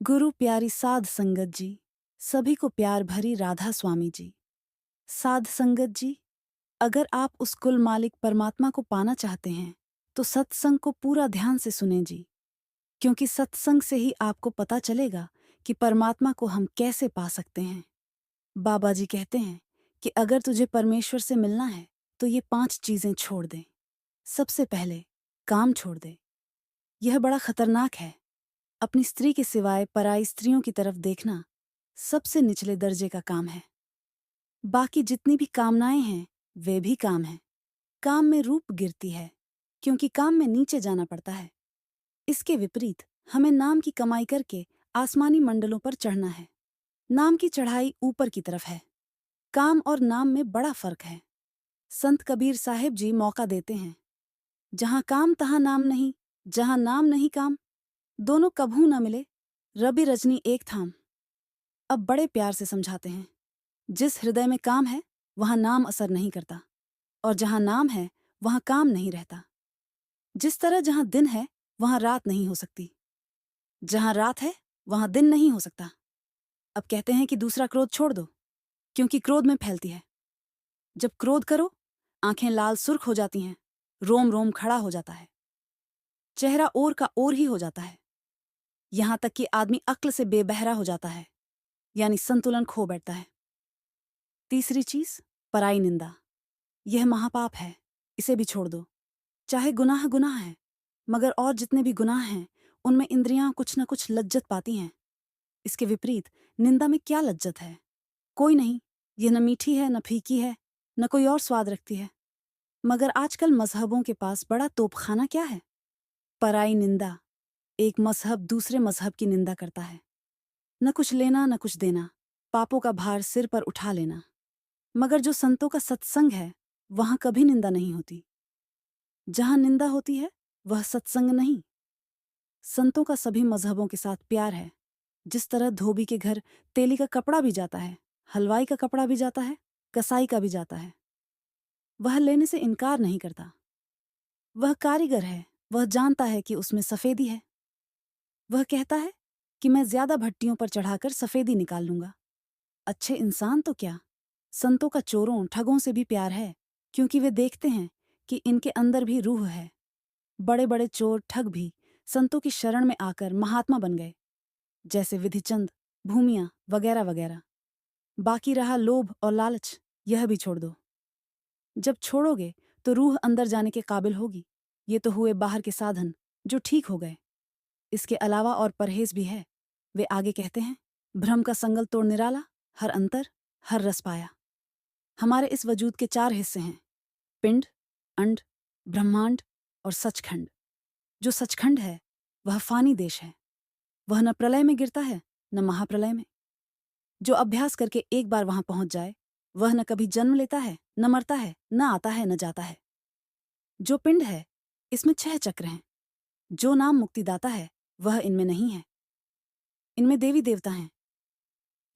गुरु प्यारी साध संगत जी, सभी को प्यार भरी राधा स्वामी जी। साध संगत जी, अगर आप उस कुल मालिक परमात्मा को पाना चाहते हैं तो सत्संग को पूरा ध्यान से सुनें जी, क्योंकि सत्संग से ही आपको पता चलेगा कि परमात्मा को हम कैसे पा सकते हैं। बाबा जी कहते हैं कि अगर तुझे परमेश्वर से मिलना है तो ये 5 चीजें छोड़ दे। सबसे पहले काम छोड़ दे। यह बड़ा खतरनाक है। अपनी स्त्री के सिवाय पराई स्त्रियों की तरफ देखना सबसे निचले दर्जे का काम है। बाकी जितनी भी कामनाएं हैं वे भी काम हैं। काम में रूप गिरती है क्योंकि काम में नीचे जाना पड़ता है। इसके विपरीत हमें नाम की कमाई करके आसमानी मंडलों पर चढ़ना है। नाम की चढ़ाई ऊपर की तरफ है। काम और नाम में बड़ा फर्क है। संत कबीर साहिब जी मौका देते हैं, जहां काम तहां नाम नहीं, जहां नाम नहीं काम, दोनों कभू न मिले, रबी रजनी एक थाम। अब बड़े प्यार से समझाते हैं, जिस हृदय में काम है वहां नाम असर नहीं करता, और जहां नाम है वहां काम नहीं रहता। जिस तरह जहां दिन है वहां रात नहीं हो सकती, जहां रात है वहां दिन नहीं हो सकता। अब कहते हैं कि दूसरा क्रोध छोड़ दो, क्योंकि क्रोध में फैलती है। जब क्रोध करो, आंखें लाल सुर्ख हो जाती हैं, रोम रोम खड़ा हो जाता है, चेहरा ओर का ओर ही हो जाता है, यहां तक कि आदमी अक्ल से बेबहरा हो जाता है, यानी संतुलन खो बैठता है। तीसरी चीज, पराई निंदा। यह महापाप है, इसे भी छोड़ दो। चाहे गुनाह गुनाह है, मगर और जितने भी गुनाह हैं उनमें इंद्रियां कुछ न कुछ लज्जत पाती हैं। इसके विपरीत निंदा में क्या लज्जत है? कोई नहीं। यह न मीठी है, न फीकी है, न कोई और स्वाद रखती है। मगर आजकल मजहबों के पास बड़ा तोपखाना क्या है? पराई निंदा। एक मजहब दूसरे मजहब की निंदा करता है। न कुछ लेना न कुछ देना, पापों का भार सिर पर उठा लेना। मगर जो संतों का सत्संग है वहां कभी निंदा नहीं होती। जहां निंदा होती है वह सत्संग नहीं। संतों का सभी मजहबों के साथ प्यार है। जिस तरह धोबी के घर तेली का कपड़ा भी जाता है, हलवाई का कपड़ा भी जाता है, कसाई का भी जाता है, वह लेने से इनकार नहीं करता। वह कारीगर है, वह जानता है कि उसमें सफेदी है। वह कहता है कि मैं ज्यादा भट्टियों पर चढ़ाकर सफेदी निकाल लूंगा। अच्छे इंसान तो क्या, संतों का चोरों ठगों से भी प्यार है, क्योंकि वे देखते हैं कि इनके अंदर भी रूह है। बड़े बड़े चोर ठग भी संतों की शरण में आकर महात्मा बन गए, जैसे विधिचंद, भूमिया वगैरह वगैरह। बाकी रहा लोभ और लालच, यह भी छोड़ दो। जब छोड़ोगे तो रूह अंदर जाने के काबिल होगी। ये तो हुए बाहर के साधन जो ठीक हो गए। इसके अलावा और परहेज भी है। वे आगे कहते हैं, भ्रम का संगल तोड़ निराला, हर अंतर हर रस पाया। हमारे इस वजूद के 4 हिस्से हैं, पिंड, अंड, ब्रह्मांड और सचखंड। जो सचखंड है वह फानी देश है। वह न प्रलय में गिरता है न महाप्रलय में। जो अभ्यास करके एक बार वहां पहुंच जाए वह न कभी जन्म लेता है, न मरता है, न आता है, न जाता है। जो पिंड है इसमें 6 चक्र हैं। जो नाम मुक्तिदाता है वह इनमें नहीं है। इनमें देवी देवता हैं।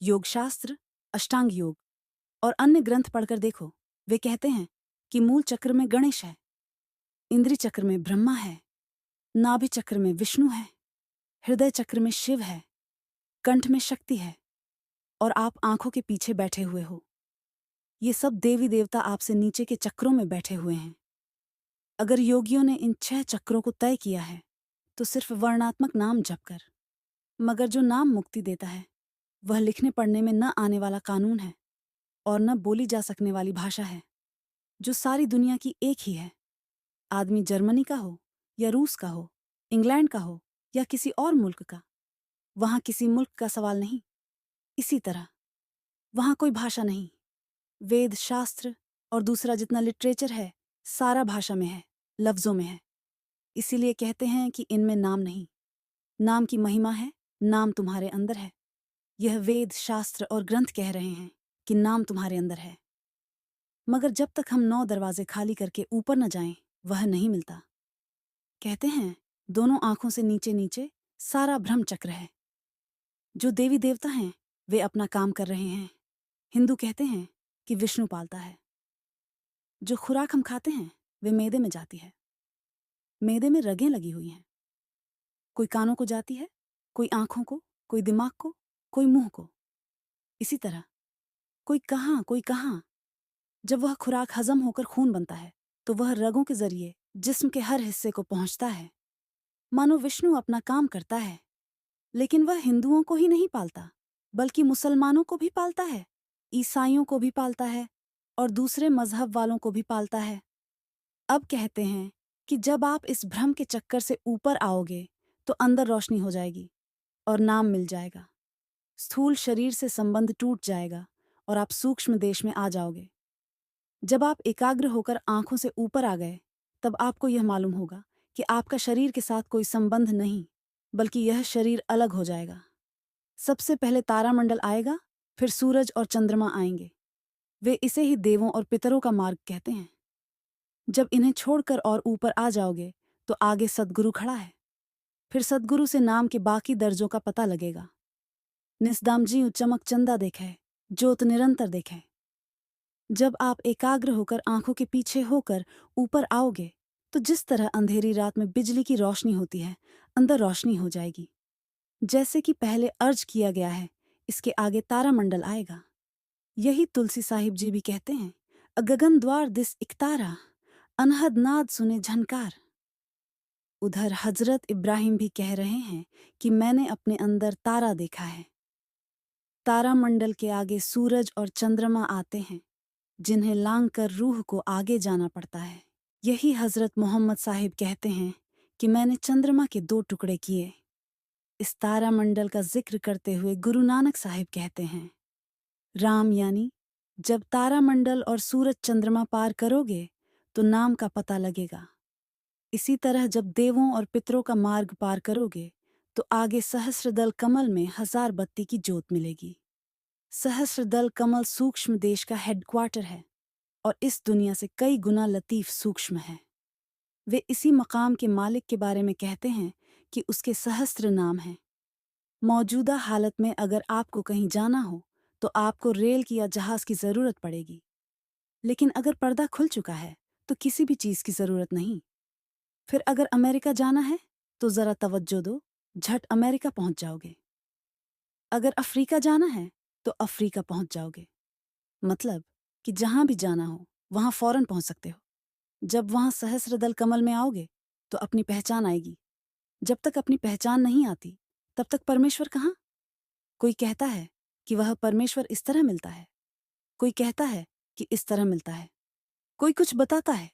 योगशास्त्र, अष्टांग योग और अन्य ग्रंथ पढ़कर देखो, वे कहते हैं कि मूल चक्र में गणेश है, इंद्री चक्र में ब्रह्मा है, नाभि चक्र में विष्णु है, हृदय चक्र में शिव है, कंठ में शक्ति है, और आप आंखों के पीछे बैठे हुए हो। ये सब देवी देवता आपसे नीचे के चक्रों में बैठे हुए हैं। अगर योगियों ने इन 6 चक्रों को तय किया है तो सिर्फ वर्णात्मक नाम जप कर। मगर जो नाम मुक्ति देता है वह लिखने पढ़ने में न आने वाला कानून है और न बोली जा सकने वाली भाषा है, जो सारी दुनिया की एक ही है। आदमी जर्मनी का हो या रूस का हो, इंग्लैंड का हो या किसी और मुल्क का, वहां किसी मुल्क का सवाल नहीं। इसी तरह वहां कोई भाषा नहीं। वेद, शास्त्र और दूसरा जितना लिटरेचर है सारा भाषा में है, लफ्जों में है। इसीलिए कहते हैं कि इनमें नाम नहीं। नाम की महिमा है, नाम तुम्हारे अंदर है। यह वेद, शास्त्र और ग्रंथ कह रहे हैं कि नाम तुम्हारे अंदर है। मगर जब तक हम 9 दरवाजे खाली करके ऊपर न जाएं, वह नहीं मिलता। कहते हैं दोनों आंखों से नीचे नीचे सारा ब्रह्म चक्र है। जो देवी देवता हैं वे अपना काम कर रहे हैं। हिंदू कहते हैं कि विष्णु पालता है। जो खुराक हम खाते हैं वे मैदे में जाती है। मैदे में रगें लगी हुई हैं, कोई कानों को जाती है, कोई आंखों को, कोई दिमाग को, कोई मुंह को। इसी तरह कोई कहाँ। जब वह खुराक हजम होकर खून बनता है तो वह रगों के जरिए जिस्म के हर हिस्से को पहुंचता है। मानो विष्णु अपना काम करता है, लेकिन वह हिंदुओं को ही नहीं पालता, बल्कि मुसलमानों को भी पालता है, ईसाइयों को भी पालता है और दूसरे मजहब वालों को भी पालता है। अब कहते हैं कि जब आप इस भ्रम के चक्कर से ऊपर आओगे तो अंदर रोशनी हो जाएगी और नाम मिल जाएगा। स्थूल शरीर से संबंध टूट जाएगा और आप सूक्ष्म देश में आ जाओगे। जब आप एकाग्र होकर आंखों से ऊपर आ गए, तब आपको यह मालूम होगा कि आपका शरीर के साथ कोई संबंध नहीं, बल्कि यह शरीर अलग हो जाएगा। सबसे पहले तारामंडल आएगा, फिर सूरज और चंद्रमा आएंगे। वे इसे ही देवों और पितरों का मार्ग कहते हैं। जब इन्हें छोड़कर और ऊपर आ जाओगे तो आगे सद्गुरु खड़ा है। फिर सद्गुरु से नाम के बाकी दर्जों का पता लगेगा। निस्दाम जी चमक चंदा देखे, ज्योत निरंतर देखे। जब आप एकाग्र होकर आंखों के पीछे होकर ऊपर आओगे तो जिस तरह अंधेरी रात में बिजली की रोशनी होती है, अंदर रोशनी हो जाएगी। जैसे कि पहले अर्ज किया गया है, इसके आगे तारामंडल आएगा। यही तुलसी साहिब जी भी कहते हैं, गगन द्वार दिस एक तारा, अनहद नाद सुने झनकार। उधर हजरत इब्राहिम भी कह रहे हैं कि मैंने अपने अंदर तारा देखा है। तारामंडल के आगे सूरज और चंद्रमा आते हैं, जिन्हें लांग कर रूह को आगे जाना पड़ता है। यही हजरत मोहम्मद साहिब कहते हैं कि मैंने चंद्रमा के 2 टुकड़े किए। इस तारामंडल का जिक्र करते हुए गुरु नानक साहिब कहते हैं, राम यानी जब तारामंडल और सूरज चंद्रमा पार करोगे तो नाम का पता लगेगा। इसी तरह जब देवों और पितरों का मार्ग पार करोगे तो आगे सहस्रदल कमल में 1000 बत्ती की ज्योत मिलेगी। सहस्रदल कमल सूक्ष्म देश का हेडक्वार्टर है और इस दुनिया से कई गुना लतीफ सूक्ष्म है। वे इसी मकाम के मालिक के बारे में कहते हैं कि उसके सहस्त्र नाम हैं। मौजूदा हालत में अगर आपको कहीं जाना हो तो आपको रेल की या जहाज की जरूरत पड़ेगी, लेकिन अगर पर्दा खुल चुका है तो किसी भी चीज की जरूरत नहीं। फिर अगर अमेरिका जाना है तो जरा तवज्जो दो, झट अमेरिका पहुंच जाओगे। अगर अफ्रीका जाना है तो अफ्रीका पहुंच जाओगे। मतलब कि जहां भी जाना हो वहां फौरन पहुंच सकते हो। जब वहां सहस्रदल कमल में आओगे तो अपनी पहचान आएगी। जब तक अपनी पहचान नहीं आती तब तक परमेश्वर कहाँ? कोई कहता है कि वह परमेश्वर इस तरह मिलता है, कोई कहता है कि इस तरह मिलता है, कोई कुछ बताता है,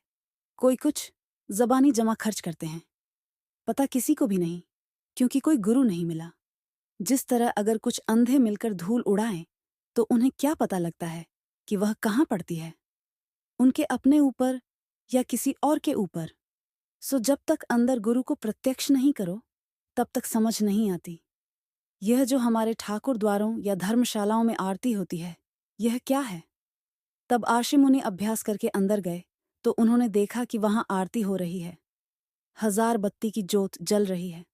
कोई कुछ जबानी जमा खर्च करते हैं। पता किसी को भी नहीं, क्योंकि कोई गुरु नहीं मिला। जिस तरह अगर कुछ अंधे मिलकर धूल उड़ाएं तो उन्हें क्या पता लगता है कि वह कहाँ पड़ती है, उनके अपने ऊपर या किसी और के ऊपर। सो जब तक अंदर गुरु को प्रत्यक्ष नहीं करो तब तक समझ नहीं आती। यह जो हमारे ठाकुर द्वारों या धर्मशालाओं में आरती होती है, यह क्या है? तब आशी मुनि अभ्यास करके अंदर गए तो उन्होंने देखा कि वहां आरती हो रही है। 1000 बत्ती की ज्योत जल रही है।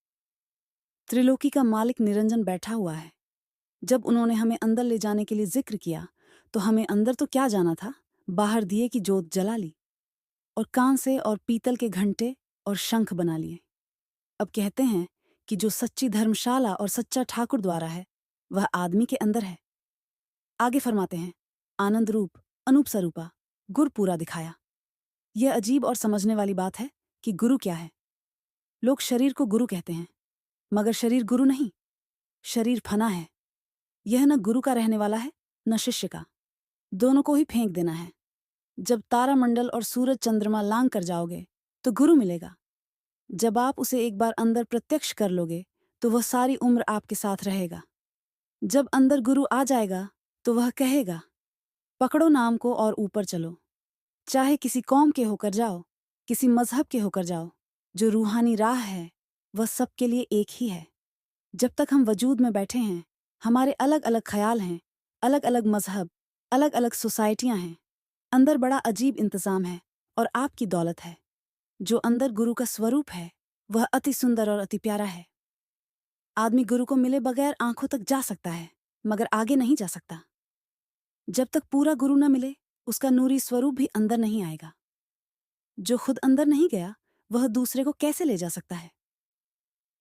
त्रिलोकी का मालिक निरंजन बैठा हुआ है। जब उन्होंने हमें अंदर ले जाने के लिए जिक्र किया तो हमें अंदर तो क्या जाना था, बाहर दिए की ज्योत जला ली और कान से और पीतल के घंटे और शंख बना लिए। अब कहते हैं कि जो सच्ची धर्मशाला और सच्चा ठाकुर द्वारा है वह आदमी के अंदर है। आगे फरमाते हैं, आनंद रूप अनूप स्वरूपा गुर पूरा दिखाया। यह अजीब और समझने वाली बात है कि गुरु क्या है। लोग शरीर को गुरु कहते हैं, मगर शरीर गुरु नहीं। शरीर फना है। यह न गुरु का रहने वाला है न शिष्य का, दोनों को ही फेंक देना है। जब तारामंडल और सूरज चंद्रमा लांग कर जाओगे तो गुरु मिलेगा। जब आप उसे एक बार अंदर प्रत्यक्ष कर लोगे तो वह सारी उम्र आपके साथ रहेगा। जब अंदर गुरु आ जाएगा तो वह कहेगा, पकड़ो नाम को और ऊपर चलो। चाहे किसी कौम के होकर जाओ, किसी मजहब के होकर जाओ, जो रूहानी राह है वह सबके लिए एक ही है। जब तक हम वजूद में बैठे हैं, हमारे अलग अलग ख्याल हैं, अलग अलग मजहब, अलग अलग सोसाइटियां हैं। अंदर बड़ा अजीब इंतजाम है और आपकी दौलत है। जो अंदर गुरु का स्वरूप है वह अति सुंदर और अति प्यारा है। आदमी गुरु को मिले बगैर आंखों तक जा सकता है, मगर आगे नहीं जा सकता। जब तक पूरा गुरु न मिले उसका नूरी स्वरूप भी अंदर नहीं आएगा। जो खुद अंदर नहीं गया वह दूसरे को कैसे ले जा सकता है?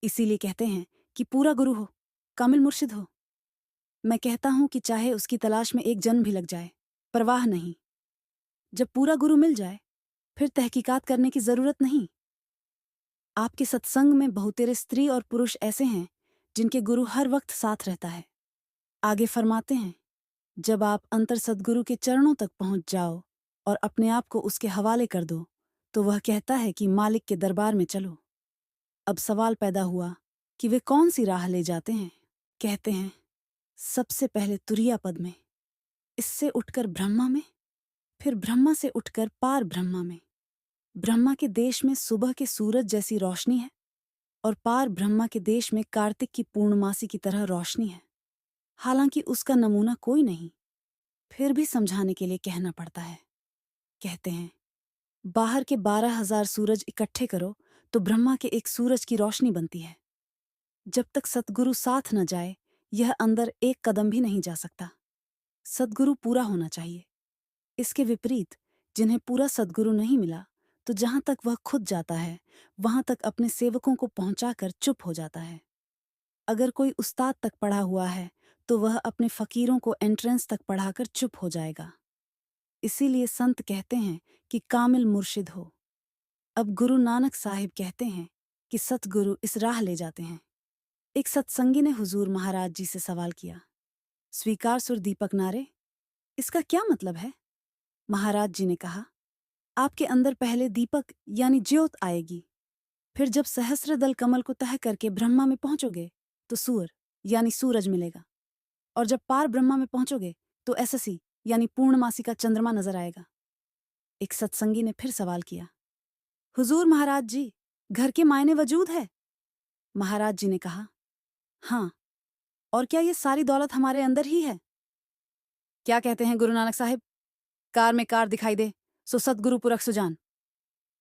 इसीलिए कहते हैं कि पूरा गुरु हो। कामिल मुर्शिद हो। मैं कहता हूं कि चाहे उसकी तलाश में एक जन्म भी लग जाए, परवाह नहीं। जब पूरा गुरु मिल जाए, फिर तहकीकात करने की जरूरत नहीं। आपके सत्संग में बहुतेरे स्त्री और पुरुष ऐसे हैं जिनके गुरु हर वक्त साथ रहता है। आगे फरमाते हैं, जब आप अंतर सद्गुरु के चरणों तक पहुंच जाओ और अपने आप को उसके हवाले कर दो, तो वह कहता है कि मालिक के दरबार में चलो। अब सवाल पैदा हुआ कि वे कौन सी राह ले जाते हैं। कहते हैं, सबसे पहले तुरिया पद में, इससे उठकर ब्रह्मा में, फिर ब्रह्मा से उठकर पार ब्रह्मा में। ब्रह्मा के देश में सुबह के सूरज जैसी रोशनी है और पार ब्रह्मा के देश में कार्तिक की पूर्णमासी की तरह रोशनी है। हालांकि उसका नमूना कोई नहीं, फिर भी समझाने के लिए कहना पड़ता है। कहते हैं, बाहर के 12,000 सूरज इकट्ठे करो तो ब्रह्मा के एक सूरज की रोशनी बनती है। जब तक सतगुरु साथ न जाए, यह अंदर एक कदम भी नहीं जा सकता। सद्गुरु पूरा होना चाहिए। इसके विपरीत, जिन्हें पूरा सद्गुरु नहीं मिला, तो जहां तक वह खुद जाता है, वहां तक अपने सेवकों को पहुंचाकर चुप हो जाता है। अगर कोई उस्ताद तक पढ़ा हुआ है, तो वह अपने फकीरों को एंट्रेंस तक पढ़ाकर चुप हो जाएगा। इसीलिए संत कहते हैं कि कामिल मुर्शिद हो। अब गुरु नानक साहिब कहते हैं कि सतगुरु इस राह ले जाते हैं। एक सत्संगी ने हुजूर महाराज जी से सवाल किया, स्वीकार सुर दीपक नारे, इसका क्या मतलब है? महाराज जी ने कहा, आपके अंदर पहले दीपक यानी ज्योत आएगी, फिर जब सहस्र दल कमल को तह करके ब्रह्मा में पहुंचोगे तो सूर यानी सूरज मिलेगा, और जब पार ब्रह्मा में पहुंचोगे तो एसएससी यानी पूर्णमासी का चंद्रमा नजर आएगा। एक सत्संगी ने फिर सवाल किया, हुजूर महाराज जी, घर के मायने वजूद है? महाराज जी ने कहा, हाँ, और क्या ये सारी दौलत हमारे अंदर ही है? क्या कहते हैं गुरु नानक साहिब? कार में कार दिखाई दे सो सतगुरु पुरख सुजान।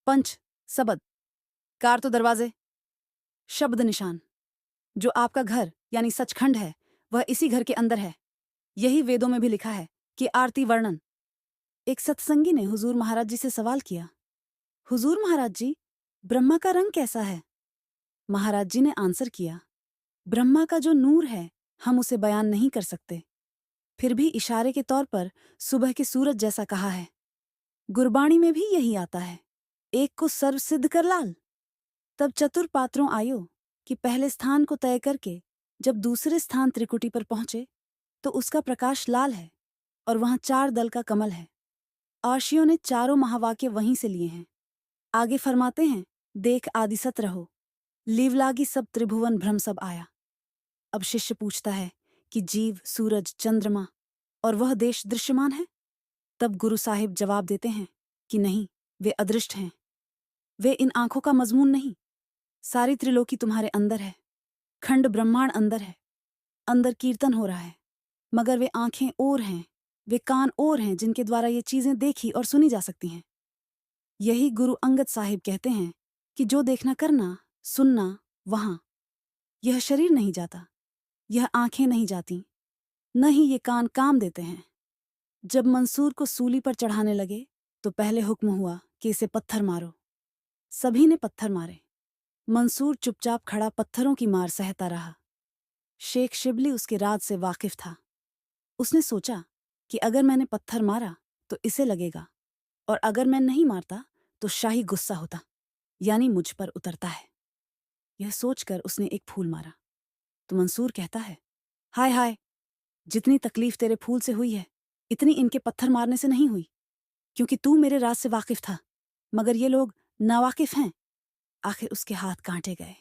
पंच सबद, कार तो दरवाजे, शब्द निशान। जो आपका घर यानी सचखंड है, वह इसी घर के अंदर है। यही वेदों में भी लिखा है कि आरती वर्णन। एक सत्संगी ने हुजूर महाराज जी से सवाल किया, हुजूर महाराज जी, ब्रह्मा का रंग कैसा है? महाराज जी ने आंसर किया, ब्रह्मा का जो नूर है, हम उसे बयान नहीं कर सकते। फिर भी इशारे के तौर पर सुबह के सूरज जैसा कहा है। गुरबाणी में भी यही आता है, एक को सर्व सिद्ध कर लाल। तब चतुर पात्रों आयो कि पहले स्थान को तय करके जब दूसरे स्थान त्रिकुटी पर पहुंचे तो उसका प्रकाश लाल है और वहां 4 दल का कमल है। आर्षियों ने चारों महावाक्य वहीं से लिए हैं। आगे फरमाते हैं, देख आदिसत रहो, लीवलागी सब त्रिभुवन भ्रम सब आया। अब शिष्य पूछता है कि जीव, सूरज, चंद्रमा और वह देश दृश्यमान है? तब गुरु साहिब जवाब देते हैं कि नहीं, वे अदृष्ट हैं। वे इन आंखों का मजमून नहीं। सारी त्रिलोकी तुम्हारे अंदर है, खंड ब्रह्मांड अंदर है, अंदर कीर्तन हो रहा है, मगर वे आंखें और हैं, वे कान और हैं जिनके द्वारा ये चीजें देखी और सुनी जा सकती हैं। यही गुरु अंगद साहिब कहते हैं कि जो देखना करना, सुनना वहां। यह शरीर नहीं जाता, यह आंखें नहीं जाती, न ही ये कान काम देते हैं। जब मंसूर को सूली पर चढ़ाने लगे तो पहले हुक्म हुआ कि इसे पत्थर मारो। सभी ने पत्थर मारे। मंसूर चुपचाप खड़ा पत्थरों की मार सहता रहा। शेख शिबली उसके राज से वाकिफ था। उसने सोचा कि अगर मैंने पत्थर मारा तो इसे लगेगा, और अगर मैं नहीं मारता तो शाही गुस्सा होता, यानी मुझ पर उतरता है। यह सोचकर उसने एक फूल मारा तो मंसूर कहता है, हाय हाय, जितनी तकलीफ तेरे फूल से हुई है, इतनी इनके पत्थर मारने से नहीं हुई, क्योंकि तू मेरे राज से वाकिफ था, मगर ये लोग नावाकिफ हैं। आखिर उसके हाथ कांटे गए।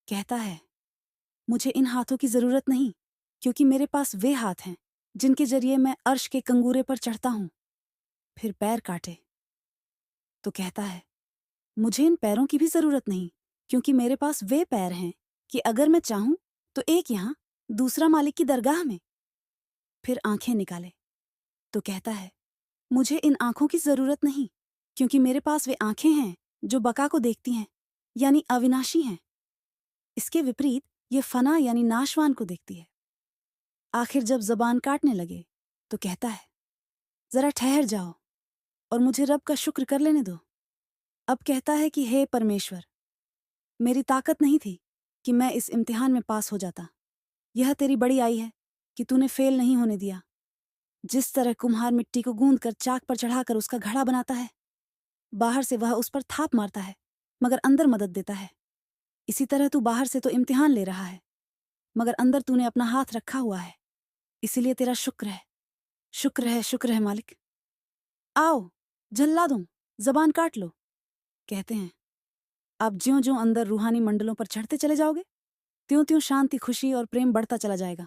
कहता है, मुझे इन हाथों की जरूरत नहीं, क्योंकि मेरे पास वे हाथ हैं जिनके जरिए मैं अर्श के कंगूरे पर चढ़ता हूं। फिर पैर काटे तो कहता है, मुझे इन पैरों की भी जरूरत नहीं, क्योंकि मेरे पास वे पैर हैं कि अगर मैं चाहूं तो एक यहां, दूसरा मालिक की दरगाह में। फिर आंखें निकाले तो कहता है, मुझे इन आंखों की जरूरत नहीं, क्योंकि मेरे पास वे आंखें हैं जो बका को देखती हैं, यानी अविनाशी हैं। इसके विपरीत ये फना यानी नाशवान को देखती है। आखिर जब जबान काटने लगे तो कहता है, जरा ठहर जाओ और मुझे रब का शुक्र कर लेने दो। अब कहता है कि हे परमेश्वर, मेरी ताकत नहीं थी कि मैं इस इम्तिहान में पास हो जाता, यह तेरी बड़ी आई है कि तूने फेल नहीं होने दिया। जिस तरह कुम्हार मिट्टी को गूंद कर चाक पर चढ़ाकर उसका घड़ा बनाता है, बाहर से वह उस पर थाप मारता है मगर अंदर मदद देता है, इसी तरह तू बाहर से तो इम्तिहान ले रहा है मगर अंदर तूने अपना हाथ रखा हुआ है, इसीलिए तेरा शुक्र है, शुक्र है, शुक्र है मालिक। आओ झल्ला दूं, जबान काट लो, कहते हैं। आप ज्यों ज्यों अंदर रूहानी मंडलों पर चढ़ते चले जाओगे, त्यों त्यों शांति, खुशी और प्रेम बढ़ता चला जाएगा।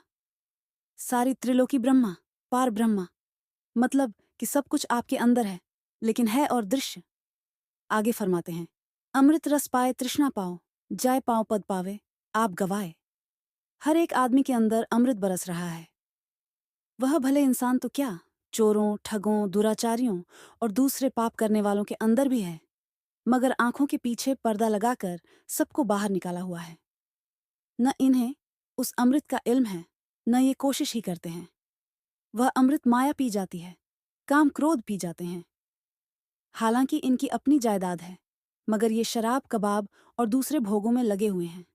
सारी त्रिलोकी ब्रह्मा, पार ब्रह्मा, मतलब कि सब कुछ आपके अंदर है, लेकिन है और दृश्य। आगे फरमाते हैं, अमृत रस पाए तृष्णा पाओ, जाय पाओ पद पावे, आप गवाए। हर एक आदमी के अंदर अमृत बरस रहा है। वह भले इंसान तो क्या, चोरों, ठगों, दुराचारियों और दूसरे पाप करने वालों के अंदर भी है, मगर आंखों के पीछे पर्दा लगाकर सबको बाहर निकाला हुआ है। न इन्हें उस अमृत का इल्म है, न ये कोशिश ही करते हैं। वह अमृत माया पी जाती है, काम क्रोध पी जाते हैं। हालांकि इनकी अपनी जायदाद है, मगर ये शराब, कबाब और दूसरे भोगों में लगे हुए हैं।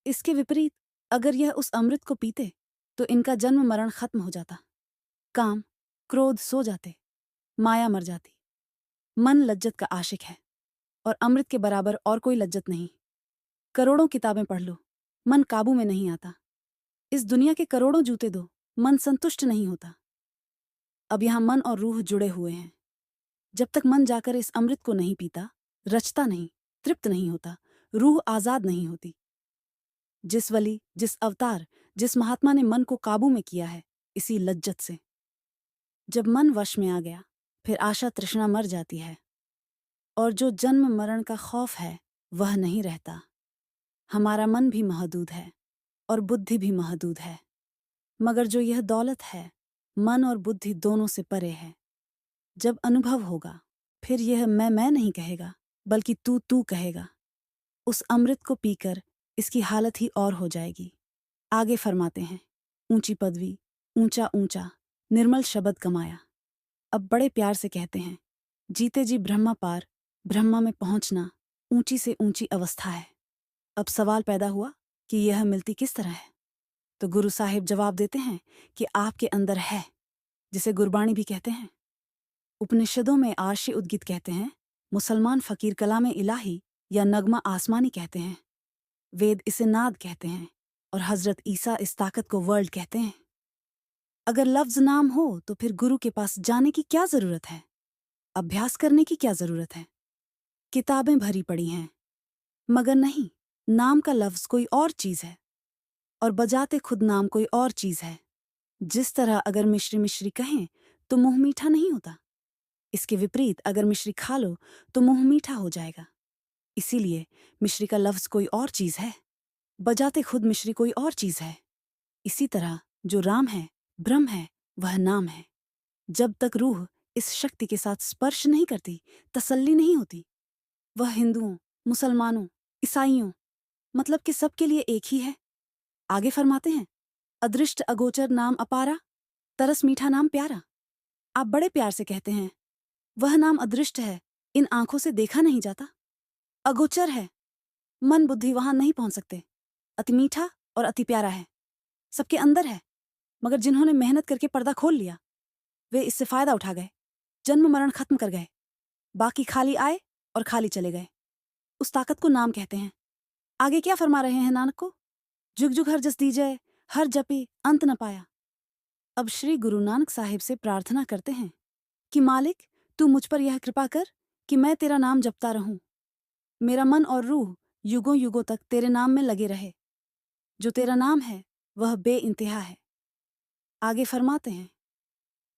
इसके विपरीत अगर यह उस अमृत को पीते तो इनका जन्म मरण खत्म हो जाता, काम क्रोध सो जाते, माया मर जाती। मन लज्जत का आशिक है और अमृत के बराबर और कोई लज्जत नहीं। करोड़ों किताबें पढ़ लो, मन काबू में नहीं आता। इस दुनिया के करोड़ों जूते दो, मन संतुष्ट नहीं होता। अब यहां मन और रूह जुड़े हुए हैं। जब तक मन जाकर इस अमृत को नहीं पीता, रचता नहीं, तृप्त नहीं होता, रूह आजाद नहीं होती। जिस वली, जिस अवतार, जिस महात्मा ने मन को काबू में किया है, इसी लज्जत से। जब मन वश में आ गया, फिर आशा तृष्णा मर जाती है और जो जन्म मरण का खौफ है वह नहीं रहता। हमारा मन भी महदूद है और बुद्धि भी महदूद है, मगर जो यह दौलत है, मन और बुद्धि दोनों से परे है। जब अनुभव होगा, फिर यह मैं नहीं कहेगा, बल्कि तू कहेगा। उस अमृत को पीकर इसकी हालत ही और हो जाएगी। आगे फरमाते हैं, ऊंची पदवी, ऊंचा ऊंचा, निर्मल शब्द कमाया। अब बड़े प्यार से कहते हैं, जीते जी ब्रह्मा पार, ब्रह्मा में पहुंचना ऊंची से ऊंची अवस्था है। अब सवाल पैदा हुआ कि यह मिलती किस तरह है? तो गुरु साहिब जवाब देते हैं कि आपके अंदर है, जिसे गुरबाणी भी कहते हैं। उपनिषदों में आर्शी उद्गित कहते हैं, मुसलमान फकीर कलाम इलाही या नगमा आसमानी कहते हैं, वेद इसे नाद कहते हैं और हजरत ईसा इस ताकत को वर्ल्ड कहते हैं। अगर लफ्ज नाम हो तो फिर गुरु के पास जाने की क्या जरूरत है? अभ्यास करने की क्या जरूरत है? किताबें भरी पड़ी हैं, मगर नहीं, नाम का लफ्ज कोई और चीज है और बजाते खुद नाम कोई और चीज है। जिस तरह अगर मिश्री मिश्री कहें तो मुंह मीठा नहीं होता, इसके विपरीत अगर मिश्री खा लो तो मुंह मीठा हो जाएगा। इसीलिए मिश्री का लफ्ज कोई और चीज है, बजाते खुद मिश्री कोई और चीज है। इसी तरह जो राम है, ब्रह्म है, वह नाम है। जब तक रूह इस शक्ति के साथ स्पर्श नहीं करती, तसल्ली नहीं होती। वह हिंदुओं, मुसलमानों, ईसाइयों, मतलब कि सबके लिए एक ही है। आगे फरमाते हैं, अदृष्ट अगोचर नाम अपारा, तरस मीठा नाम प्यारा। आप बड़े प्यार से कहते हैं, वह नाम अदृष्ट है, इन आंखों से देखा नहीं जाता। अगोचर है, मन बुद्धि वहां नहीं पहुंच सकते। अति मीठा और अति प्यारा है, सबके अंदर है, मगर जिन्होंने मेहनत करके पर्दा खोल लिया, वे इससे फायदा उठा गए, जन्म मरण खत्म कर गए। बाकी खाली आए और खाली चले गए। उस ताकत को नाम कहते हैं। आगे क्या फरमा रहे हैं नानक को? जुग जुग हर जस दीजय, हर जपी अंत न पाया। अब श्री गुरु नानक साहिब से प्रार्थना करते हैं कि मालिक, तू मुझ पर यह कृपा कर कि मैं तेरा नाम जपता रहूं। मेरा मन और रूह युगों युगों तक तेरे नाम में लगे रहे। जो तेरा नाम है वह बेइंतहा है। आगे फरमाते हैं,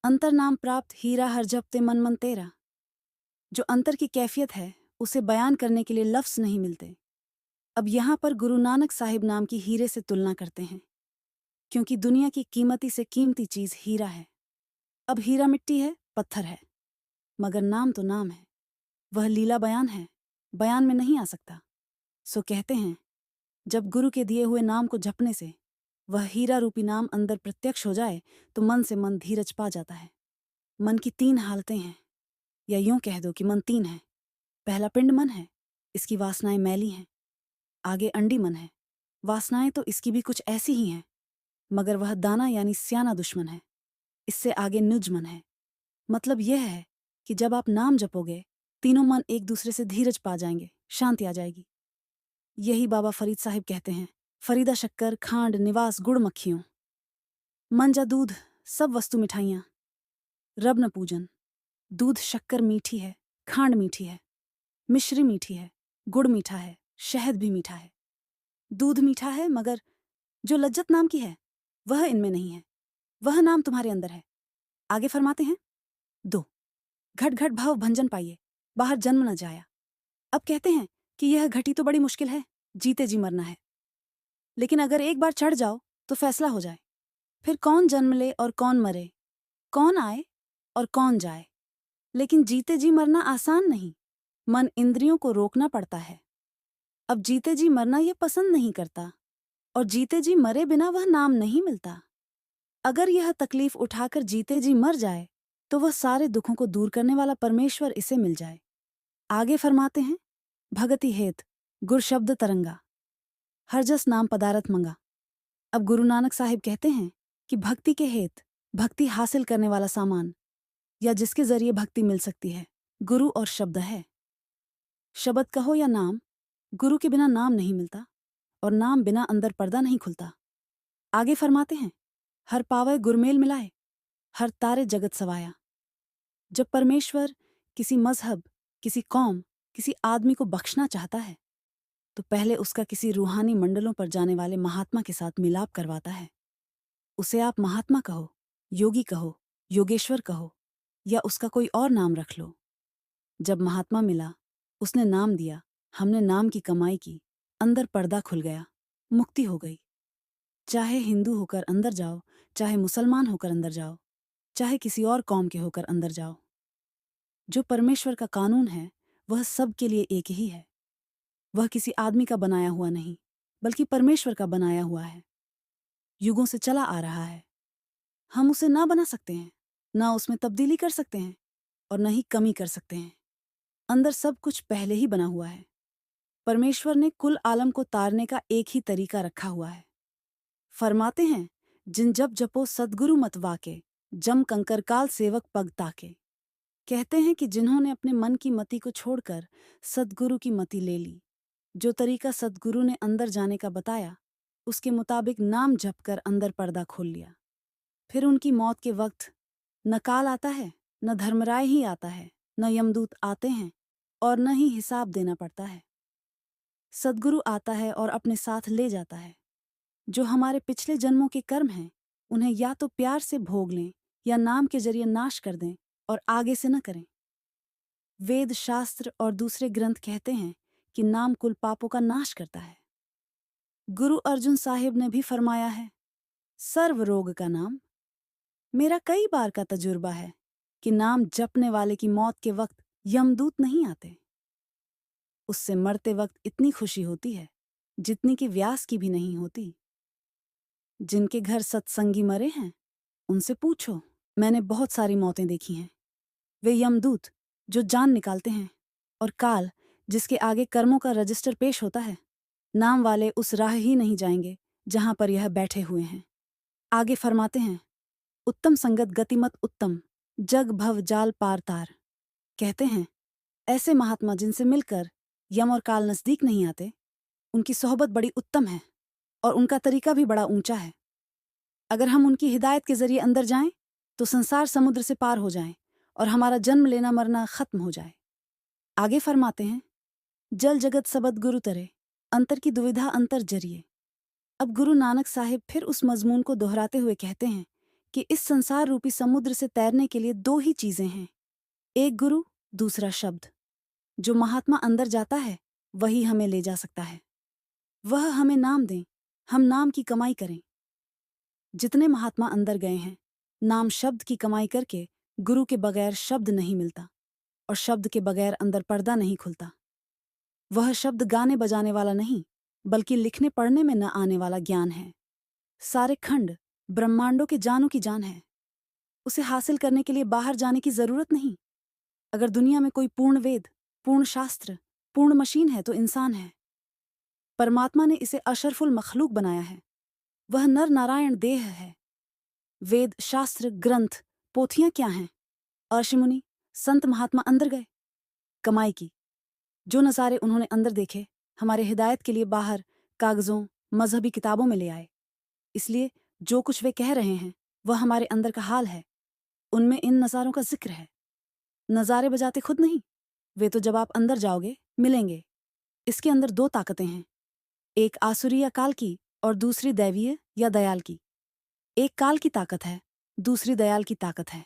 अंतर नाम प्राप्त हीरा हर जपते मन मन तेरा। जो अंतर की कैफियत है उसे बयान करने के लिए लफ्ज नहीं मिलते। अब यहां पर गुरु नानक साहिब नाम की हीरे से तुलना करते हैं, क्योंकि दुनिया की कीमती से कीमती चीज हीरा है। अब हीरा मिट्टी है, पत्थर है, मगर नाम तो नाम है। वह लीला बयान है, बयान में नहीं आ सकता। सो कहते हैं, जब गुरु के दिए हुए नाम को जपने से वह हीरा रूपी नाम अंदर प्रत्यक्ष हो जाए तो मन से मन धीरज पा जाता है। मन की 3 हालतें हैं, या यूं कह दो कि मन 3 है। पहला पिंड मन है, इसकी वासनाएं मैली हैं। आगे अंडी मन है, वासनाएं तो इसकी भी कुछ ऐसी ही हैं, मगर वह दाना यानी स्याना दुश्मन है, इससे आगे नुजमन है। मतलब यह है कि जब आप नाम जपोगे, तीनों मन एक दूसरे से धीरज पा जाएंगे, शांति आ जाएगी। यही बाबा फरीद साहिब कहते हैं, फरीदा शक्कर खांड निवास गुड़ मक्खियों, मंजा दूध सब वस्तु मिठाइयाँ, रब न पूजन। दूध शक्कर मीठी है, खांड मीठी है, मिश्री मीठी है, गुड़ मीठा है, शहद भी मीठा है। दूध मीठा है, मगर जो लज्जत नाम की है वह इनमें नहीं है। वह नाम तुम्हारे अंदर है। आगे फरमाते हैं, 2 घट घट भाव भंजन पाइए, बाहर जन्म न जाया। अब कहते हैं कि यह घटी तो बड़ी मुश्किल है, जीते जी मरना है। लेकिन अगर एक बार चढ़ जाओ तो फैसला हो जाए। फिर कौन जन्म ले और कौन मरे, कौन आए और कौन जाए। लेकिन जीते जी मरना आसान नहीं, मन इंद्रियों को रोकना पड़ता है। अब जीते जी मरना यह पसंद नहीं करता, और जीते जी मरे बिना वह नाम नहीं मिलता। अगर यह तकलीफ उठाकर जीते जी मर जाए तो वह सारे दुखों को दूर करने वाला परमेश्वर इसे मिल जाए। आगे फरमाते हैं, भगति हेत गुर शब्द तरंगा, हरजस नाम पदारथ मंगा। अब गुरु नानक साहिब कहते हैं कि भक्ति के हेत, भक्ति हासिल करने वाला सामान या जिसके जरिए भक्ति मिल सकती है, गुरु और शब्द है। शब्द कहो या नाम, गुरु के बिना नाम नहीं मिलता और नाम बिना अंदर पर्दा नहीं खुलता। आगे फरमाते हैं, हर पावै गुरमेल मिलाए, हर तारे जगत सवाया। जब परमेश्वर किसी मजहब, किसी कौम, किसी आदमी को बख्शना चाहता है तो पहले उसका किसी रूहानी मंडलों पर जाने वाले महात्मा के साथ मिलाप करवाता है। उसे आप महात्मा कहो, योगी कहो, योगेश्वर कहो या उसका कोई और नाम रख लो। जब महात्मा मिला, उसने नाम दिया, हमने नाम की कमाई की, अंदर पर्दा खुल गया, मुक्ति हो गई। चाहे हिंदू होकर अंदर जाओ, चाहे मुसलमान होकर अंदर जाओ, चाहे किसी और कौम के होकर अंदर जाओ, जो परमेश्वर का कानून है वह सब के लिए एक ही है। वह किसी आदमी का बनाया हुआ नहीं, बल्कि परमेश्वर का बनाया हुआ है। युगों से चला आ रहा है। हम उसे ना बना सकते हैं, ना उसमें तब्दीली कर सकते हैं और न ही कमी कर सकते हैं। अंदर सब कुछ पहले ही बना हुआ है। परमेश्वर ने कुल आलम को तारने का एक ही तरीका रखा हुआ है। फरमाते हैं, जिन जप जपो सद्गुरु मत वाके, जम कंकरकाल सेवक पग ताके। कहते हैं कि जिन्होंने अपने मन की मति को छोड़कर सद्गुरु की मति ले ली, जो तरीका सद्गुरु ने अंदर जाने का बताया, उसके मुताबिक नाम जप कर अंदर पर्दा खोल लिया, फिर उनकी मौत के वक्त न काल आता है, न धर्मराय ही आता है, न यमदूत आते हैं और न ही हिसाब देना पड़ता है। सद्गुरु आता है और अपने साथ ले जाता है। जो हमारे पिछले जन्मों के कर्म हैं, उन्हें या तो प्यार से भोग लें या नाम के जरिए नाश कर दें और आगे से न करें। वेद शास्त्र और दूसरे ग्रंथ कहते हैं कि नाम कुल पापों का नाश करता है। गुरु अर्जुन साहिब ने भी फरमाया है, सर्व रोग का नाम। मेरा कई बार का तजुर्बा है कि नाम जपने वाले की मौत के वक्त यमदूत नहीं आते। उससे मरते वक्त इतनी खुशी होती है जितनी कि व्यास की भी नहीं होती। जिनके घर सत्संगी मरे हैं उनसे पूछो, मैंने बहुत सारी मौतें देखी हैं। वे यमदूत जो जान निकालते हैं और काल जिसके आगे कर्मों का रजिस्टर पेश होता है, नाम वाले उस राह ही नहीं जाएंगे जहां पर यह बैठे हुए हैं। आगे फरमाते हैं, उत्तम संगत गतिमत उत्तम, जग भव जाल पार तार। कहते हैं, ऐसे महात्मा जिनसे मिलकर यम और काल नजदीक नहीं आते, उनकी सोहबत बड़ी उत्तम है और उनका तरीका भी बड़ा ऊंचा है। अगर हम उनकी हिदायत के जरिए अंदर जाएं तो संसार समुद्र से पार हो जाएं और हमारा जन्म लेना मरना खत्म हो जाए। आगे फरमाते हैं, जल जगत सबद गुरु तरे, अंतर की दुविधा अंतर जरिए। अब गुरु नानक साहिब फिर उस मजमून को दोहराते हुए कहते हैं कि इस संसार रूपी समुद्र से तैरने के लिए 2 ही चीजें हैं, एक गुरु, दूसरा शब्द। जो महात्मा अंदर जाता है वही हमें ले जा सकता है। वह हमें नाम दें, हम नाम की कमाई करें। जितने महात्मा अंदर गए हैं, नाम शब्द की कमाई करके गुरु के बगैर शब्द नहीं मिलता और शब्द के बगैर अंदर पर्दा नहीं खुलता। वह शब्द गाने बजाने वाला नहीं, बल्कि लिखने पढ़ने में न आने वाला ज्ञान है। सारे खंड ब्रह्मांडों के जानों की जान है। उसे हासिल करने के लिए बाहर जाने की जरूरत नहीं। अगर दुनिया में कोई पूर्ण वेद, पूर्ण शास्त्र, पूर्ण मशीन है तो इंसान है। परमात्मा ने इसे अशरफुल मखलूक बनाया है। वह नर नारायण देह है। वेद, शास्त्र, ग्रंथ, पोथियां क्या हैं? ऋषि मुनि, संत महात्मा अंदर गए, कमाई की। जो नज़ारे उन्होंने अंदर देखे, हमारे हिदायत के लिए बाहर कागजों, मजहबी किताबों में ले आए। इसलिए जो कुछ वे कह रहे हैं वह हमारे अंदर का हाल है। उनमें इन नज़ारों का जिक्र है। नज़ारे बजाते खुद नहीं, वे तो जब आप अंदर जाओगे मिलेंगे। इसके अंदर दो ताकतें हैं, एक आसुरी या काल की और दूसरी दैवीय या दयाल की। एक काल की ताकत है, दूसरी दयाल की ताकत है।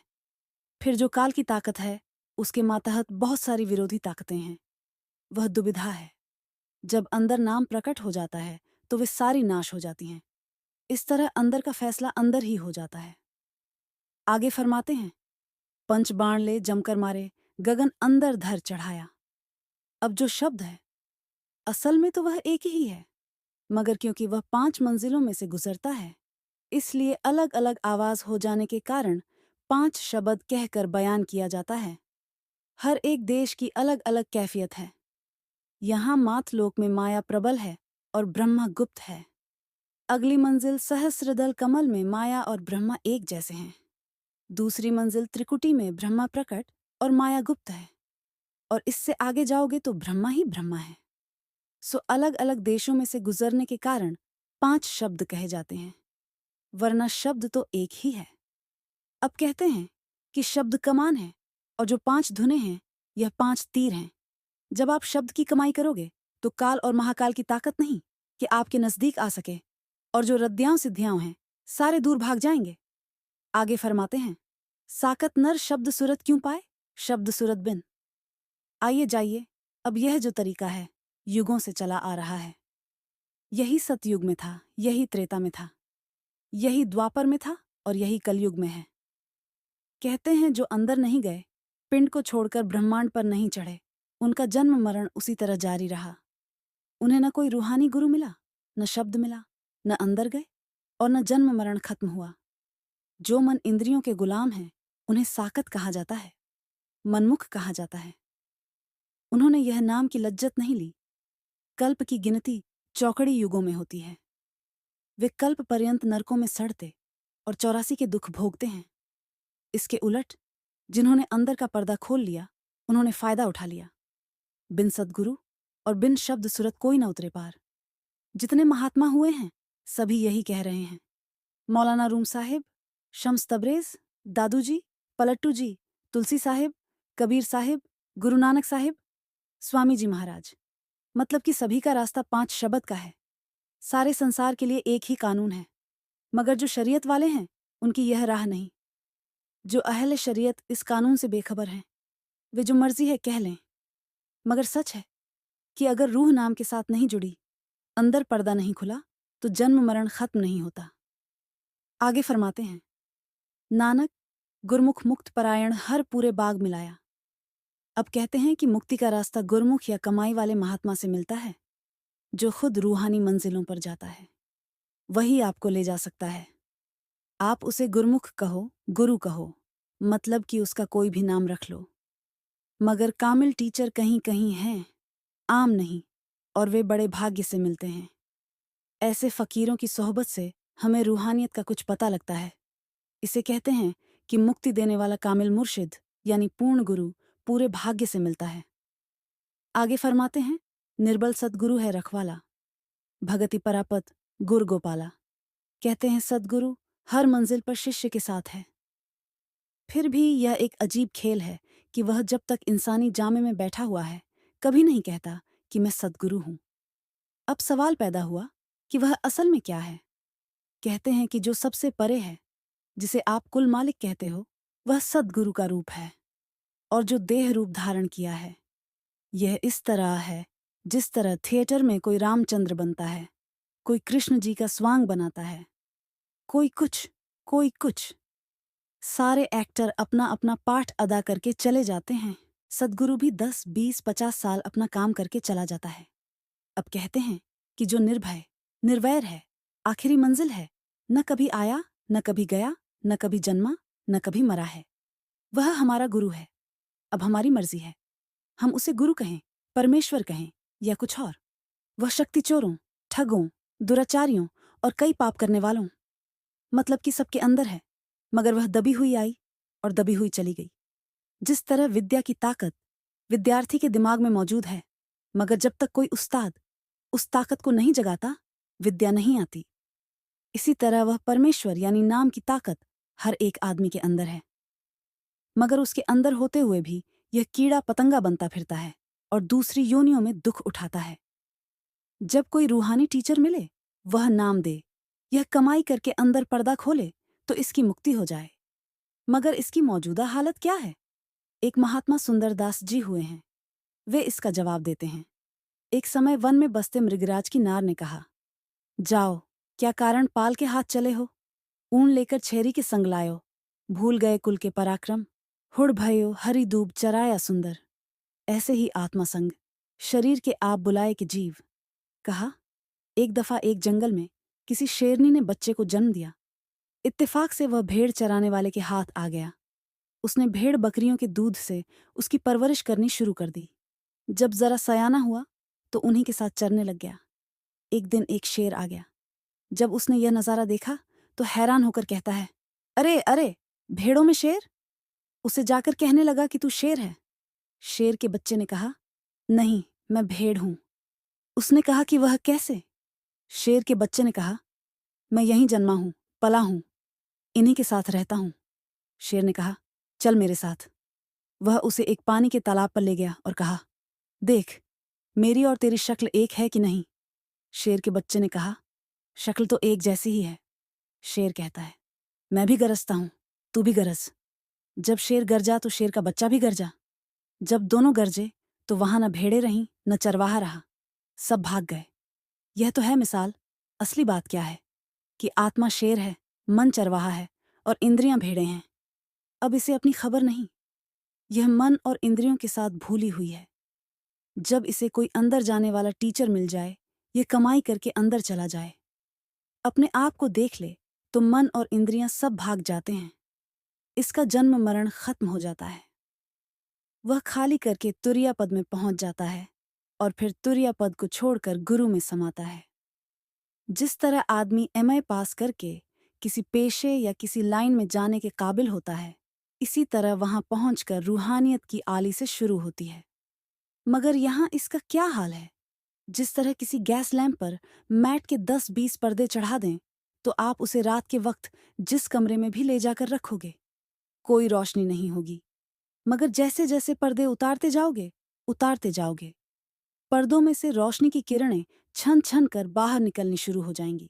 फिर जो काल की ताकत है उसके मातहत बहुत सारी विरोधी ताकतें हैं। वह दुविधा है। जब अंदर नाम प्रकट हो जाता है तो वे सारी नाश हो जाती हैं। इस तरह अंदर का फैसला अंदर ही हो जाता है। आगे फरमाते हैं, पंच बाण ले जमकर मारे, गगन अंदर धर चढ़ाया। अब जो शब्द है असल में तो वह एक ही है, मगर क्योंकि वह 5 मंजिलों में से गुजरता है इसलिए अलग अलग आवाज हो जाने के कारण 5 शब्द कहकर बयान किया जाता है। हर एक देश की अलग अलग कैफियत है। यहाँ मातलोक में माया प्रबल है और ब्रह्मा गुप्त है। अगली मंजिल सहस्रदल कमल में माया और ब्रह्मा एक जैसे हैं। दूसरी मंजिल त्रिकुटी में ब्रह्मा प्रकट और माया गुप्त है। और इससे आगे जाओगे तो ब्रह्मा ही ब्रह्मा है। सो अलग अलग देशों में से गुजरने के कारण 5 शब्द कहे जाते हैं, वरना शब्द तो एक ही है। अब कहते हैं कि शब्द कमान है और जो 5 धुनें हैं यह 5 तीर हैं। जब आप शब्द की कमाई करोगे तो काल और महाकाल की ताकत नहीं कि आपके नजदीक आ सके, और जो रद्दियां सिद्धियां हैं सारे दूर भाग जाएंगे। आगे फरमाते हैं, साकत नर शब्द सूरत क्यों पाए, शब्द सूरत बिन। आइए जाइए, अब यह जो तरीका है युगों से चला आ रहा है। यही सतयुग में था, यही त्रेता में था, यही द्वापर में था और यही कलयुग में है। कहते हैं जो अंदर नहीं गए, पिंड को छोड़कर ब्रह्मांड पर नहीं चढ़े, उनका जन्म मरण उसी तरह जारी रहा। उन्हें न कोई रूहानी गुरु मिला, न शब्द मिला, न अंदर गए और न जन्म मरण खत्म हुआ। जो मन इंद्रियों के गुलाम हैं उन्हें साकत कहा जाता है, मनमुख कहा जाता है। उन्होंने यह नाम की लज्जत नहीं ली। कल्प की गिनती चौकड़ी युगों में होती है। वे कल्प पर्यंत नरकों में सड़ते और 84 के दुख भोगते हैं। इसके उलट जिन्होंने अंदर का पर्दा खोल लिया उन्होंने फायदा उठा लिया। बिन सद्गुरु और बिन शब्द सूरत कोई न उतरे पार। जितने महात्मा हुए हैं सभी यही कह रहे हैं। मौलाना रूम साहिब, शम्स तबरेज, दादू जी, पलट्टू जी, तुलसी साहिब, कबीर साहिब, गुरु नानक साहिब, स्वामी जी महाराज। मतलब कि सभी का रास्ता 5 शब्द का है। सारे संसार के लिए एक ही कानून है, मगर जो शरीयत वाले हैं उनकी यह राह नहीं। जो अहले शरीयत इस कानून से बेखबर हैं वे जो मर्जी है कह लें, मगर सच है कि अगर रूह नाम के साथ नहीं जुड़ी, अंदर पर्दा नहीं खुला, तो जन्म मरण खत्म नहीं होता। आगे फरमाते हैं, नानक गुरमुख मुक्त परायण हर पूरे बाग मिलाया। अब कहते हैं कि मुक्ति का रास्ता गुरमुख या कमाई वाले महात्मा से मिलता है, जो खुद रूहानी मंजिलों पर जाता है। वही आपको ले जा सकता है। आप उसे गुरमुख कहो, गुरु कहो, मतलब कि उसका कोई भी नाम रख लो, मगर कामिल टीचर कहीं कहीं हैं, आम नहीं, और वे बड़े भाग्य से मिलते हैं। ऐसे फकीरों की सोहबत से हमें रूहानियत का कुछ पता लगता है। इसे कहते हैं कि मुक्ति देने वाला कामिल मुर्शिद यानी पूर्ण गुरु पूरे भाग्य से मिलता है। आगे फरमाते हैं, निर्बल सद्गुरु है रखवाला, भगति परापत गुर गोपाला। कहते हैं सद्गुरु हर मंजिल पर शिष्य के साथ है। फिर भी यह एक अजीब खेल है कि वह जब तक इंसानी जामे में बैठा हुआ है कभी नहीं कहता कि मैं सद्गुरु हूं। अब सवाल पैदा हुआ कि वह असल में क्या है। कहते हैं कि जो सबसे परे है, जिसे आप कुल मालिक कहते हो, वह सद्गुरु का रूप है, और जो देह रूप धारण किया है यह इस तरह है जिस तरह थिएटर में कोई रामचंद्र बनता है, कोई कृष्ण जी का स्वांग बनाता है, कोई कुछ। सारे एक्टर अपना अपना पाठ अदा करके चले जाते हैं। सद्गुरु भी 10, 20, 50 साल अपना काम करके चला जाता है। अब कहते हैं कि जो निर्भय निर्वैर है, आखिरी मंजिल है, न कभी आया, न कभी गया, न कभी जन्मा, न कभी मरा है, वह हमारा गुरु है। अब हमारी मर्जी है, हम उसे गुरु कहें, परमेश्वर कहें या कुछ और। वह शक्ति चोरों, ठगों, दुराचारियों और कई पाप करने वालों, मतलब कि सबके अंदर है, मगर वह दबी हुई आई और दबी हुई चली गई। जिस तरह विद्या की ताकत विद्यार्थी के दिमाग में मौजूद है, मगर जब तक कोई उस्ताद उस ताकत को नहीं जगाता, विद्या नहीं आती। इसी तरह वह परमेश्वर यानी नाम की ताकत हर एक आदमी के अंदर है, मगर उसके अंदर होते हुए भी यह कीड़ा पतंगा बनता फिरता है और दूसरी योनियों में दुख उठाता है। जब कोई रूहानी टीचर मिले, वह नाम दे, यह कमाई करके अंदर पर्दा खोले तो इसकी मुक्ति हो जाए। मगर इसकी मौजूदा हालत क्या है? एक महात्मा सुंदरदास जी हुए हैं, वे इसका जवाब देते हैं। एक समय वन में बसते मृगराज की नार ने कहा, जाओ, क्या कारण पाल के हाथ चले हो? ऊन लेकर छेरी के संग लायो, भूल गए कुल के पराक्रम, हुड़ भयो हरी दूब चराया सुंदर। ऐसे ही आत्मसंग, शरीर के आप बुलाए के जीव। कहा, एक दफा एक जंगल में किसी शेरनी ने बच्चे को जन्म दिया। इत्तेफाक से वह भेड़ चराने वाले के हाथ आ गया। उसने भेड़ बकरियों के दूध से उसकी परवरिश करनी शुरू कर दी। जब जरा सयाना हुआ तो उन्हीं के साथ चरने लग गया। एक दिन एक शेर आ गया। जब उसने यह नजारा देखा तो हैरान होकर कहता है, अरे अरे, भेड़ों में शेर? उसे जाकर कहने लगा कि तू शेर है। शेर के बच्चे ने कहा, नहीं, मैं भेड़ हूं। उसने कहा कि वह कैसे? शेर के बच्चे ने कहा, मैं यहीं जन्मा हूं, पला हूं, इन्हीं के साथ रहता हूं। शेर ने कहा, चल मेरे साथ। वह उसे एक पानी के तालाब पर ले गया और कहा, देख, मेरी और तेरी शक्ल एक है कि नहीं? शेर के बच्चे ने कहा, शक्ल तो एक जैसी ही है। शेर कहता है, मैं भी गरजता हूं, तू भी गरज। जब शेर गरजा तो शेर का बच्चा भी गरजा। जब दोनों गरजे तो वहां न भेड़े रहीं न चरवाहा रहा, सब भाग गए। यह तो है मिसाल। असली बात क्या है कि आत्मा शेर है, मन चरवाहा है और इंद्रियां भेड़े हैं। अब इसे अपनी खबर नहीं, यह मन और इंद्रियों के साथ भूली हुई है। जब इसे कोई अंदर जाने वाला टीचर मिल जाए, ये कमाई करके अंदर चला जाए, अपने आप को देख ले, तो मन और इंद्रियां सब भाग जाते हैं। इसका जन्म मरण खत्म हो जाता है। वह खाली करके तुरिया पद में पहुंच जाता है और फिर तुरिया पद को छोड़कर गुरु में समाता है। जिस तरह आदमी एमए पास करके किसी पेशे या किसी लाइन में जाने के काबिल होता है, इसी तरह वहां पहुंचकर रूहानियत की आली से शुरू होती है। मगर यहाँ इसका क्या हाल है? जिस तरह किसी गैस लैंप पर मैट के 10-20 पर्दे चढ़ा दें तो आप उसे रात के वक्त जिस कमरे में भी ले जाकर रखोगे, कोई रोशनी नहीं होगी। मगर जैसे जैसे पर्दे उतारते जाओगे, पर्दों में से रोशनी की किरणें छन छन कर बाहर निकलनी शुरू हो जाएंगी।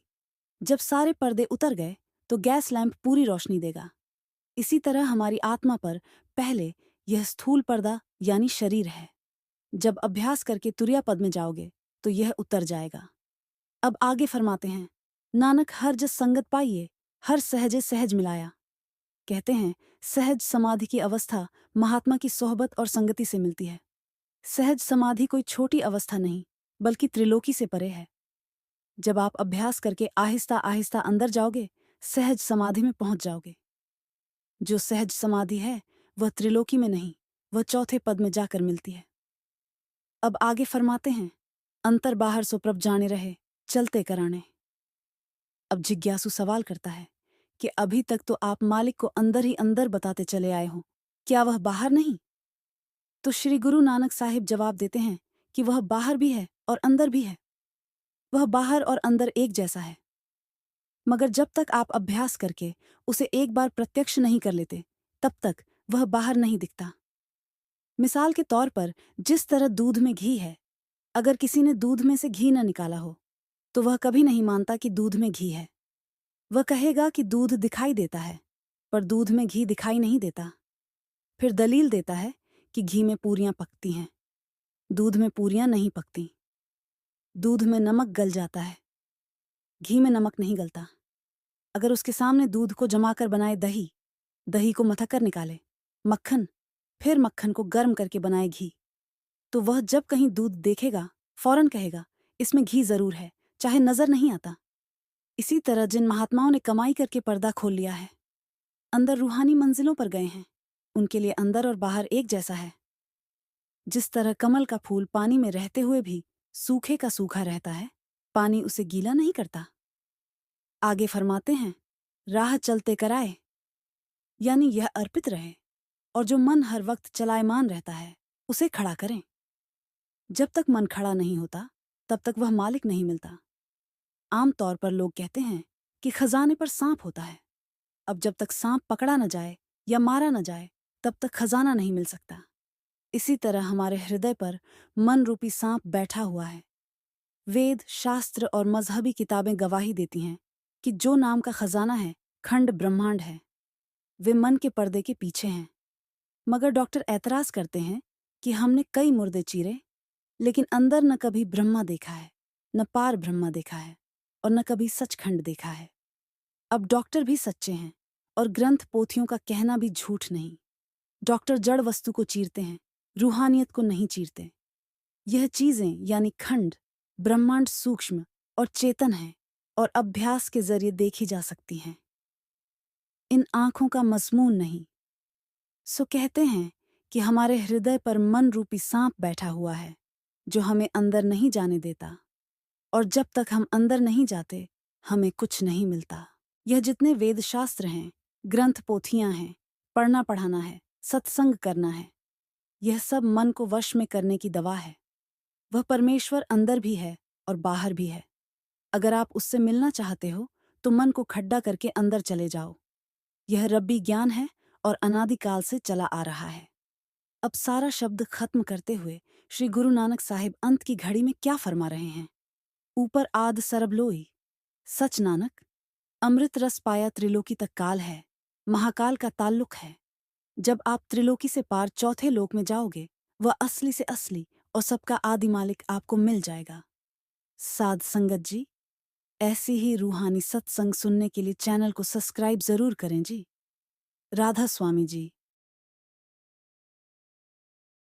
जब सारे पर्दे उतर गए तो गैस लैंप पूरी रोशनी देगा। इसी तरह हमारी आत्मा पर पहले यह स्थूल पर्दा यानी शरीर है। जब अभ्यास करके तुरिया पद में जाओगे तो यह उतर जाएगा। अब आगे फरमाते हैं, नानक हर जस संगत पाइए, हर सहजे सहज मिलाया। कहते हैं, सहज समाधि की अवस्था महात्मा की सोहबत और संगति से मिलती है। सहज समाधि कोई छोटी अवस्था नहीं, बल्कि त्रिलोकी से परे है। जब आप अभ्यास करके आहिस्ता आहिस्ता अंदर जाओगे, सहज समाधि में पहुंच जाओगे। जो सहज समाधि है वह त्रिलोकी में नहीं, वह चौथे पद में जाकर मिलती है। अब आगे फरमाते हैं, अंतर बाहर सो प्रभ जाने रहे, चलते कराने। अब जिज्ञासु सवाल करता है कि अभी तक तो आप मालिक को अंदर ही अंदर बताते चले आए हो, क्या वह बाहर नहीं? तो श्री गुरु नानक साहिब जवाब देते हैं कि वह बाहर भी है और अंदर भी है। वह बाहर और अंदर एक जैसा है। मगर जब तक आप अभ्यास करके उसे एक बार प्रत्यक्ष नहीं कर लेते, तब तक वह बाहर नहीं दिखता। मिसाल के तौर पर जिस तरह दूध में घी है, अगर किसी ने दूध में से घी न निकाला हो तो वह कभी नहीं मानता कि दूध में घी है। वह कहेगा कि दूध दिखाई देता है, पर दूध में घी दिखाई नहीं देता। फिर दलील देता है कि घी में पूरियां पकती हैं, दूध में पूरियां नहीं पकती। दूध में नमक गल जाता है, घी में नमक नहीं गलता। अगर उसके सामने दूध को जमाकर बनाए दही, दही को मथक कर निकाले मक्खन, फिर मक्खन को गर्म करके बनाए घी, तो वह जब कहीं दूध देखेगा फौरन कहेगा, इसमें घी जरूर है, चाहे नजर नहीं आता। इसी तरह जिन महात्माओं ने कमाई करके पर्दा खोल लिया है, अंदर रूहानी मंजिलों पर गए हैं, उनके लिए अंदर और बाहर एक जैसा है। जिस तरह कमल का फूल पानी में रहते हुए भी सूखे का सूखा रहता है, पानी उसे गीला नहीं करता। आगे फरमाते हैं, राह चलते कराए, यानी यह अर्पित रहे, और जो मन हर वक्त चलायमान रहता है उसे खड़ा करें। जब तक मन खड़ा नहीं होता तब तक वह मालिक नहीं मिलता। आम तौर पर लोग कहते हैं कि खजाने पर सांप होता है। अब जब तक सांप पकड़ा न जाए या मारा न जाए तब तक खजाना नहीं मिल सकता। इसी तरह हमारे हृदय पर मन रूपी सांप बैठा हुआ है। वेद, शास्त्र और मजहबी किताबें गवाही देती हैं कि जो नाम का खजाना है खंड ब्रह्मांड है। वे मन के पर्दे के पीछे हैं। मगर डॉक्टर ऐतराज करते हैं कि हमने कई मुर्दे चीरे, लेकिन अंदर न कभी ब्रह्मा देखा है, न पार ब्रह्मा देखा है, और न कभी सचखंड देखा है। अब डॉक्टर भी सच्चे हैं और ग्रंथ पोथियों का कहना भी झूठ नहीं। डॉक्टर जड़ वस्तु को चीरते हैं, रूहानियत को नहीं चीरते। यह चीजें यानी खंड ब्रह्मांड सूक्ष्म और चेतन है और अभ्यास के जरिए देखी जा सकती हैं। इन आंखों का मजमून नहीं। सो कहते हैं कि हमारे हृदय पर मन रूपी सांप बैठा हुआ है जो हमें अंदर नहीं जाने देता, और जब तक हम अंदर नहीं जाते हमें कुछ नहीं मिलता। यह जितने वेद शास्त्र हैं, ग्रंथ पोथियां हैं, पढ़ना पढ़ाना है, सत्संग करना है, यह सब मन को वश में करने की दवा है। वह परमेश्वर अंदर भी है और बाहर भी है। अगर आप उससे मिलना चाहते हो तो मन को खड्डा करके अंदर चले जाओ। यह रब्बी ज्ञान है और अनादिकाल से चला आ रहा है। अब सारा शब्द खत्म करते हुए श्री गुरु नानक साहिब अंत की घड़ी में क्या फरमा रहे हैं? ऊपर आद सरब लोई, सच नानक, अमृत रस पाया त्रिलोकी तक काल है, महाकाल का ताल्लुक है। जब आप त्रिलोकी से पार चौथे लोक में जाओगे, वह असली से असली और सबका आदि मालिक आपको मिल जाएगा। साध संगत जी, ऐसी ही रूहानी सत्संग सुनने के लिए चैनल को सब्सक्राइब जरूर करें जी। राधा स्वामी जी।